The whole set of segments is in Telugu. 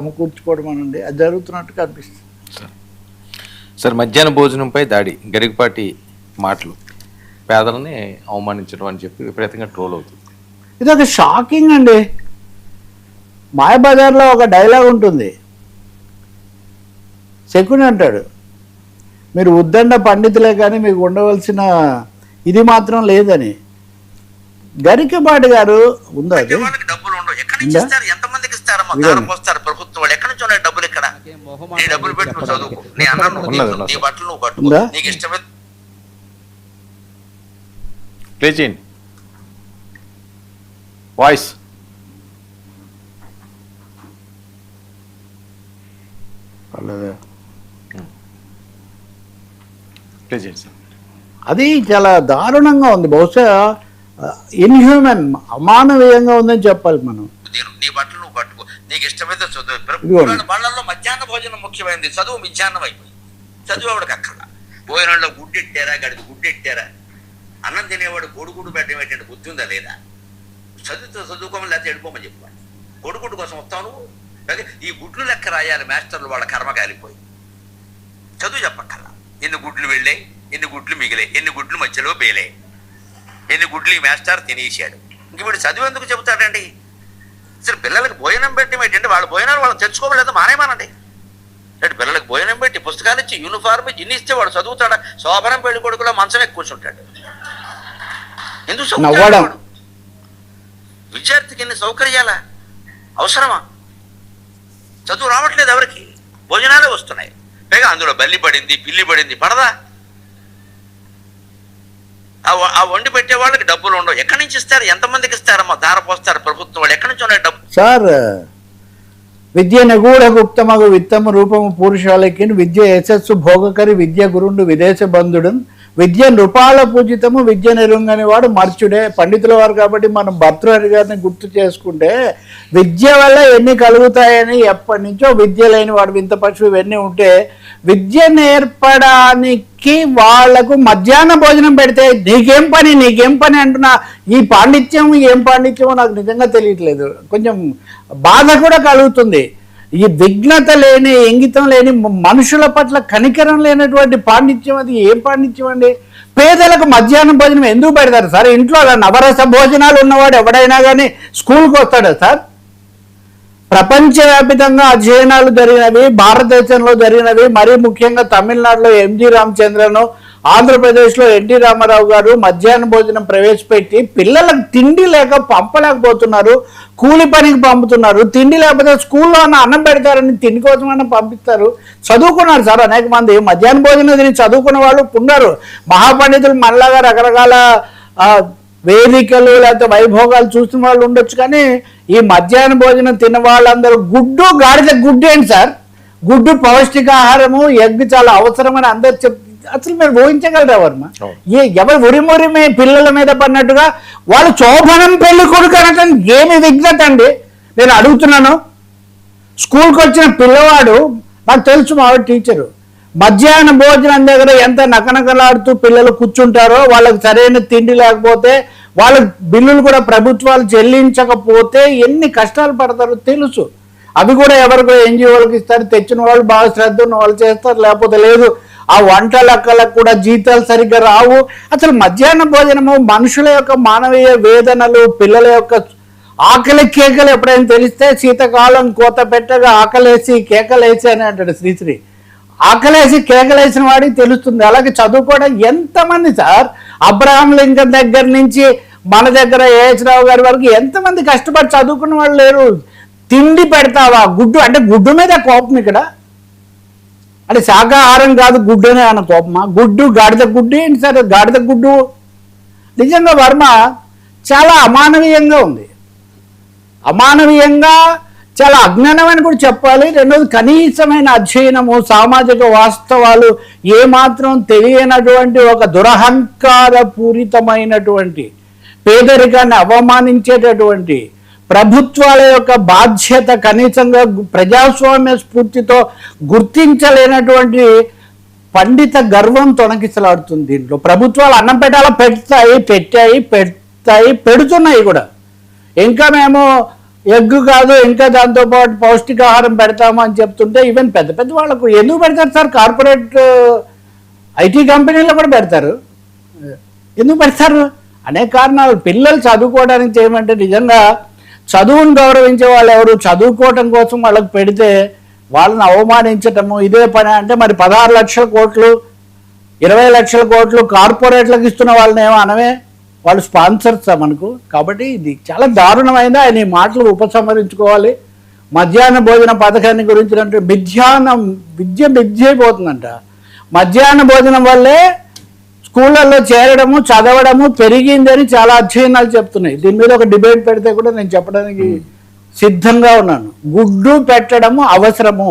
సమకూర్చుకోవడం అనండి అది జరుగుతున్నట్టు కనిపిస్తుంది. సార్ మధ్యాహ్న భోజనంపై దాడి గరికపాటి మాటలు పేదలని అవమానించడం అని చెప్పి విపరీతంగా ట్రోల్ అవుతుంది. ఇది ఒక షాకింగ్ అండి. మాయాబజార్లో ఒక డైలాగ్ ఉంటుంది, శకుని అంటాడు, మీరు ఉద్దండ పండితులే కానీ మీకు ఉండవలసిన ఇది మాత్రం లేదని. గరికపాటి గారు ఉందా అది డబ్బులు ఉండవు, ఎక్కడి నుంచి ఇస్తారు, ఎంతమందికి ఇస్తారమ్మా, దానం పోస్తారు ప్రభుత్వం వాళ్ళు, ఎక్కడి నుంచి ఉన్నాయి డబ్బులు? ఇక్కడ నీ డబ్బులు పెట్టుకుని చదువుకో, నీ అన్నం నీ బట్టలు నువ్వు కట్టుకో, నీకు ఇష్టమైన ప్లే చేయండి వాయిస్. ప్లే చేయండి సార్. అది చాలా దారుణంగా ఉంది, బహుశా ఇన్హ్యూమన్ అమానవీయంగా ఉందని చెప్పాలి మనం. నీ బట్టలు నువ్వు కట్టుకో, నీకు ఇష్టమైతే చదువు. బళ్ళల్లో మధ్యాహ్న భోజనం ముఖ్యమైనది, చదువు మధ్యాహ్నం అయిపోయింది. చదువు ఎవడికి అక్కడ భోజనంలో గుడ్డెట్టారా, గడికి గుడ్డెట్టారా, అన్నం తినేవాడు గొడుగుడు పెట్టడం ఏంటంటే బుద్ధి ఉందా లేదా? చదువుకోమని లేకపోతే ఎడిపోమని చెప్పాలి. గొడుగుడు కోసం వస్తావు నువ్వు. ఈ గుడ్లు లెక్క రాయాలి మాస్టర్లు, వాళ్ళ కర్మ కాలిపోయి. చదువు చెప్పక్కర్లా, ఎన్ని గుడ్లు వెళ్ళాయి, ఎన్ని గుడ్లు మిగిలాయి, ఎన్ని గుడ్లు మధ్యలో బేలే, ఎన్ని గుడ్లు ఈ మాస్టర్ తినేసాడు. ఇంక వీడు చదువు ఎందుకు చెబుతాడండి? అసలు పిల్లలకి భోజనం పెట్టడం ఏంటంటే వాళ్ళ భోజనాలు వాళ్ళు తెచ్చుకోవలేదు, మానేమానండి. అంటే పిల్లలకి భోజనం పెట్టి పుస్తకాలు ఇచ్చి యూనిఫార్మ్ ఇచ్చి ఇన్ని ఇస్తే వాడు చదువుతాడా? శోభనం పెళ్లి కొడుకులో మంచం ఎక్కువ కూర్చుంటాడు. ఎందుకు చదువుతాడు? విద్యార్థికి ఎన్ని సౌకర్యాలా అవసరమా? చదువు రావట్లేదు ఎవరికి, భోజనాలే వస్తున్నాయి. పైగా అందులో బల్లి పడింది, పిల్లి పడింది, పడదా? ఆ వండి పెట్టే వాళ్ళకి డబ్బులు ఉండవు, ఎక్కడి నుంచి ఇస్తారు, ఎంతమందికి ఇస్తారమ్మా, ధార పోస్తారు ప్రభుత్వం వాళ్ళు, ఎక్కడి నుంచి ఉన్నాయి డబ్బు? సార్ విద్య నిగూఢ గుప్తమగు విత్తమ రూపము పురుషాలకి విద్య యశస్సు భోగకరి విద్య గురుండు విదేశ బంధుడు విద్య నృపాల పూజితము విద్య నెరుంగని వాడు మర్చుడే. పండితుల వారు కాబట్టి మనం భర్తృహరి గారిని గుర్తు చేసుకుంటే విద్య వల్ల ఎన్ని కలుగుతాయని, ఎప్పటి నుంచో విద్య లేని వాడు వింత పశువు ఇవన్నీ ఉంటే విద్య నేర్పడానికి వాళ్లకు మధ్యాహ్న భోజనం పెడితే నీకేం పని అంటున్నా. ఈ పాండిత్యం ఏం పాండిత్యమో నాకు నిజంగా తెలియట్లేదు, కొంచెం బాధ కూడా కలుగుతుంది. ఈ విఘ్నత లేని, ఇంగితం లేని, మనుషుల పట్ల కనికరం లేనటువంటి పాండిత్యం, అది ఏం పాండిత్యం అండి? పేదలకు మధ్యాహ్నం భోజనం ఎందుకు పెడతారు సార్? ఇంట్లో అలా నవరస భోజనాలు ఉన్నవాడు ఎవడైనా కానీ స్కూల్కి వస్తాడా సార్? ప్రపంచవ్యాప్తంగా అధ్యయనాలు జరిగినవి, భారతదేశంలో జరిగినవి, మరీ ముఖ్యంగా తమిళనాడులో ఎంజి రామచంద్రను, ఆంధ్రప్రదేశ్లో ఎన్టీ రామారావు గారు మధ్యాహ్న భోజనం ప్రవేశపెట్టి పిల్లలకు తిండి లేక పంపలేకపోతున్నారు, కూలి పనికి పంపుతున్నారు. తిండి లేకపోతే స్కూల్లో అన్నం పెడతారని తిండి కోసమన్నా పంపిస్తారు. చదువుకున్నారు సార్ అనేక మంది, మధ్యాహ్న భోజనం తిని చదువుకున్న వాళ్ళు ఉన్నారు. మహాపండితులు మనలాగా రకరకాల వేదికలు లేకపోతే వైభోగాలు చూసిన వాళ్ళు ఉండొచ్చు, కానీ ఈ మధ్యాహ్న భోజనం తిన్న వాళ్ళందరూ గుడ్డు గాడిద గుడ్డు ఏంటి సార్? గుడ్డు పౌష్టికాహారము, ఎగ్ చాలా అవసరమని అందరు చెప్తే అసలు మీరు ఊహించగలరా వర్మ? ఎవరు ఉరిమురిమే పిల్లల మీద పడినట్టుగా వాళ్ళు శోభనం పెళ్లి కొడుకు అనటం ఏమి విఘ్నత అండి? నేను అడుగుతున్నాను. స్కూల్కి వచ్చిన పిల్లవాడు, నాకు తెలుసు మా టీచరు, మధ్యాహ్న భోజనం దగ్గర ఎంత నకనకలాడుతూ పిల్లలు కూర్చుంటారో, వాళ్ళకి సరైన తిండి లేకపోతే వాళ్ళ బిల్లులు కూడా ప్రభుత్వాలు చెల్లించకపోతే ఎన్ని కష్టాలు పడతారో తెలుసు. అవి కూడా ఎవరికో ఎన్జిఓలకు ఇస్తారు, తెచ్చిన వాళ్ళు బాగా శ్రద్ధ ఉన్న వాళ్ళు చేస్తారు, లేకపోతే లేదు. ఆ వంట లెక్కలకు కూడా జీతాలు సరిగ్గా రావు. అసలు మధ్యాహ్న భోజనము మనుషుల యొక్క మానవీయ వేదనలు, పిల్లల యొక్క ఆకలి కేకలు ఎప్పుడైనా తెలిస్తే, శీతకాలం కోత పెట్టగా ఆకలేసి కేకలేసి అని అంటాడు శ్రీశ్రీ. ఆకలేసి కేకలేసిన వాడికి తెలుస్తుంది. అలాగే చదువుకోవడం ఎంతమంది సార్, అబ్రహాం లింకన్ దగ్గర నుంచి మన దగ్గర ఏహెచ్ రావు గారి వరకు ఎంతమంది కష్టపడి చదువుకున్న వాళ్ళు లేరు. తిండి పెడతావా? గుడ్డు అంటే గుడ్డు మీద కోపం ఇక్కడ అంటే శాకాహారం కాదు గుడ్డునే అన్న కోపమా? గుడ్డు గాడిద గుడ్డు ఏంటి సార్? గాడిద గుడ్డు నిజంగా వర్మ చాలా అమానవీయంగా ఉంది, అమానవీయంగా చాలా అజ్ఞానమని కూడా చెప్పాలి. రెండోది కనీసమైన అధ్యయనము, సామాజిక వాస్తవాలు ఏమాత్రం తెలియనటువంటి ఒక దురహంకార పూరితమైనటువంటి, పేదరికాన్ని అవమానించేటటువంటి ప్రభుత్వాల యొక్క బాధ్యత కనీసంగా ప్రజాస్వామ్య స్ఫూర్తితో గుర్తించలేనటువంటి పండిత గర్వం తొణకిసలాడుతుంది. దీంట్లో ప్రభుత్వాలు అన్నం పెట్టాలా, పెడతాయి, పెడుతున్నాయి కూడా. ఇంకా మేము ఎగ్ కాదు ఇంకా దాంతోపాటు పౌష్టికాహారం పెడతాము అని చెప్తుంటే ఈవెన్ పెద్ద పెద్ద వాళ్ళకు ఎందుకు పెడతారు సార్? కార్పొరేట్ ఐటీ కంపెనీలో కూడా పెడతారు. ఎందుకు పెడతారు? అనేక కారణాలు. పిల్లలు చదువుకోవడానికి చేయమంటే నిజంగా చదువును గౌరవించే వాళ్ళు ఎవరు? చదువుకోవటం కోసం వాళ్ళకి పెడితే వాళ్ళని అవమానించటము ఇదే పని అంటే మరి 16 లక్షల కోట్లు 20 లక్షల కోట్లు కార్పొరేట్లకు ఇస్తున్న వాళ్ళని ఏమో అనవే? వాళ్ళు స్పాన్సర్స్ మనకు. కాబట్టి ఇది చాలా దారుణమైంది. ఆయన ఈ మాటలు ఉపసంహరించుకోవాలి. మధ్యాహ్న భోజన పథకాన్ని గురించి మధ్యాహ్నం విద్య అయిపోతుందంట. మధ్యాహ్న భోజనం వల్లే స్కూళ్ళల్లో చేరడము చదవడము పెరిగిందని చాలా అధ్యయనాలు చెప్తున్నాయి. దీని మీద ఒక డిబేట్ పెడితే కూడా నేను చెప్పడానికి సిద్ధంగా ఉన్నాను. గుడ్డు పెట్టడము అవసరము.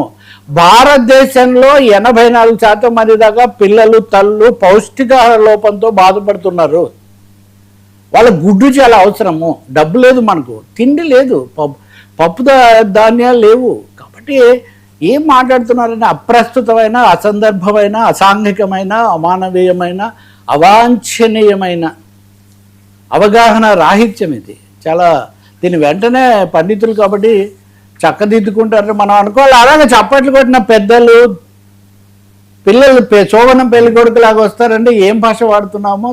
భారతదేశంలో 84% మంది దాకా పిల్లలు తల్లు పౌష్టికాహార లోపంతో బాధపడుతున్నారు. వాళ్ళ గుడ్డు చాలా అవసరము. డబ్బు లేదు, మనకు తిండి లేదు, పప్పు ధాన్యాలు లేవు. కాబట్టి ఏం మాట్లాడుతున్నారని అప్రస్తుతమైన అసందర్భమైన అసాంఘికమైన అమానవీయమైన అవాంఛనీయమైన అవగాహన రాహిత్యం ఇది. చాలా దీని వెంటనే పండితులు కాబట్టి చక్కదిద్దుకుంటారని మనం అనుకోవాలి. అలాగే చప్పట్లు కొట్టిన పెద్దలు పిల్లలు శోభనం పెళ్లి కొడుకులాగా వస్తారంటే ఏం భాష వాడుతున్నామో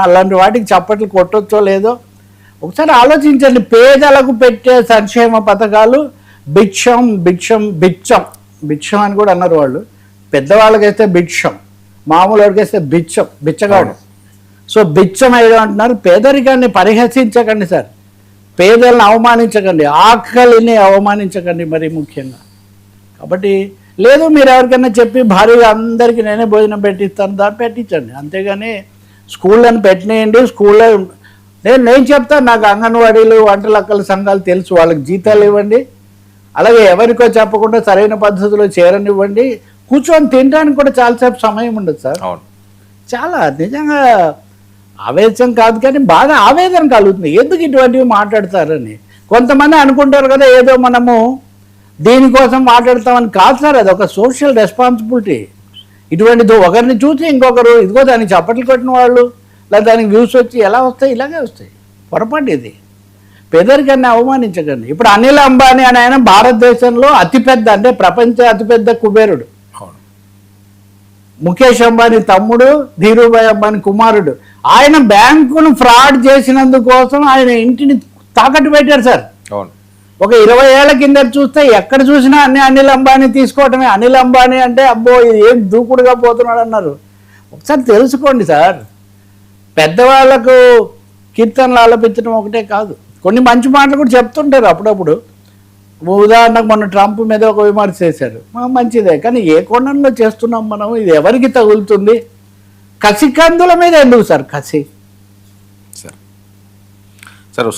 అలాంటి వాటికి చప్పట్లు కొట్టొచ్చో లేదో ఒకసారి ఆలోచించండి. పేదలకు పెట్టే సంక్షేమ పథకాలు భిక్షం భిక్షం భిక్షం భిక్షం అని కూడా అన్నారు వాళ్ళు. పెద్దవాళ్ళకైతే భిక్షం, మామూలు వాడికైతే బిచ్చగాడు. సో బిచ్చం ఏదో అంటున్నారు. పేదరికాన్ని పరిహసించకండి సార్, పేదలను అవమానించకండి, ఆకలిని అవమానించకండి మరి ముఖ్యంగా. కాబట్టి లేదు మీరు ఎవరికైనా చెప్పి భారీగా అందరికీ నేనే భోజనం పెట్టిస్తాను, దాన్ని పెట్టించండి. అంతేగాని స్కూళ్ళని పెట్టినేయండి. స్కూల్లో నేను చెప్తాను, నాకు అంగన్వాడీలు వంటలక్కల సంఘాలు తెలుసు, వాళ్ళకి జీతాలు ఇవ్వండి. అలాగే ఎవరికో చెప్పకుండా సరైన పద్ధతిలో చేరనివ్వండి. కూర్చొని తినడానికి కూడా చాలాసేపు సమయం ఉండదు సార్. చాలా నిజంగా ఆవేశం కాదు కానీ బాగా ఆవేదన కలుగుతుంది. ఎందుకు ఇటువంటివి మాట్లాడతారని కొంతమంది అనుకుంటారు కదా, ఏదో మనము దీనికోసం మాట్లాడతామని. కాదు సార్, అది ఒక సోషల్ రెస్పాన్సిబిలిటీ. ఇటువంటిది ఒకరిని చూసి ఇంకొకరు ఇదిగో దానికి చప్పట్లు కొట్టిన వాళ్ళు లేదా దానికి వ్యూస్ వచ్చి ఎలా వస్తాయి? ఇలాగే వస్తాయి. పొరపాటు ఇది. పేదరికాన్ని అవమానించకండి. ఇప్పుడు అనిల్ అంబానీ అని ఆయన భారతదేశంలో అతిపెద్ద అంటే ప్రపంచ అతిపెద్ద కుబేరుడు. ముఖేష్ అంబానీ తమ్ముడు, ధీరుభాయ్ అంబానీ కుమారుడు. ఆయన బ్యాంకును ఫ్రాడ్ చేసినందుకోసం ఆయన ఇంటిని తాకట్టు పెట్టారు సార్. ఒక 20 ఏళ్ల కింద చూస్తే ఎక్కడ చూసినా అనిల్ అంబానీ తీసుకోవటమే. అనిల్ అంబానీ అంటే అబ్బో ఏం దూకుడుగా పోతున్నాడు అన్నారు. ఒకసారి తెలుసుకోండి సార్. పెద్దవాళ్లకు కీర్తనలు ఆలపించడం ఒకటే కాదు, కొన్ని మంచి మాటలు కూడా చెప్తుంటారు అప్పుడప్పుడు. ఉదాహరణకు మొన్న ట్రంప్ మీద ఒక విమర్శ చేశారు, మంచిదే. కానీ ఏ కోణంలో చేస్తున్నాం మనం? ఇది ఎవరికి తగులుతుంది? కసి కందుల మీద ఎందుకు సార్ కసి? సార్